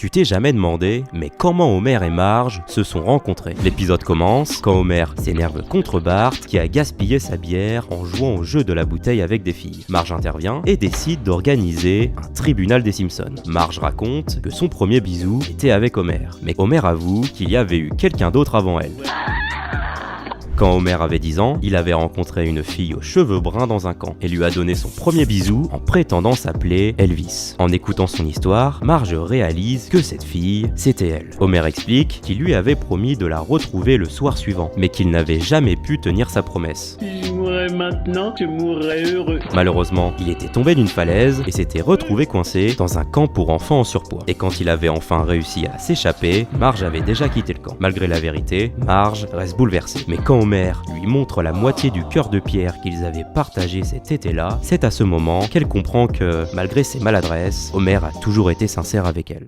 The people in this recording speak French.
Tu t'es jamais demandé, mais comment Homer et Marge se sont rencontrés? L'épisode commence quand Homer s'énerve contre Bart qui a gaspillé sa bière en jouant au jeu de la bouteille avec des filles. Marge intervient et décide d'organiser un tribunal des Simpsons. Marge raconte que son premier bisou était avec Homer, mais Homer avoue qu'il y avait eu quelqu'un d'autre avant elle. Quand Homer avait 10 ans, il avait rencontré une fille aux cheveux bruns dans un camp et lui a donné son premier bisou en prétendant s'appeler Elvis. En écoutant son histoire, Marge réalise que cette fille, c'était elle. Homer explique qu'il lui avait promis de la retrouver le soir suivant, mais qu'il n'avait jamais pu tenir sa promesse. Si je mourrais maintenant, je mourrais heureux. Malheureusement, il était tombé d'une falaise et s'était retrouvé coincé dans un camp pour enfants en surpoids. Et quand il avait enfin réussi à s'échapper, Marge avait déjà quitté le camp. Malgré la vérité, Marge reste bouleversée. Mais quand Homer lui montre la moitié du cœur de pierre qu'ils avaient partagé cet été-là, c'est à ce moment qu'elle comprend que, malgré ses maladresses, Homer a toujours été sincère avec elle.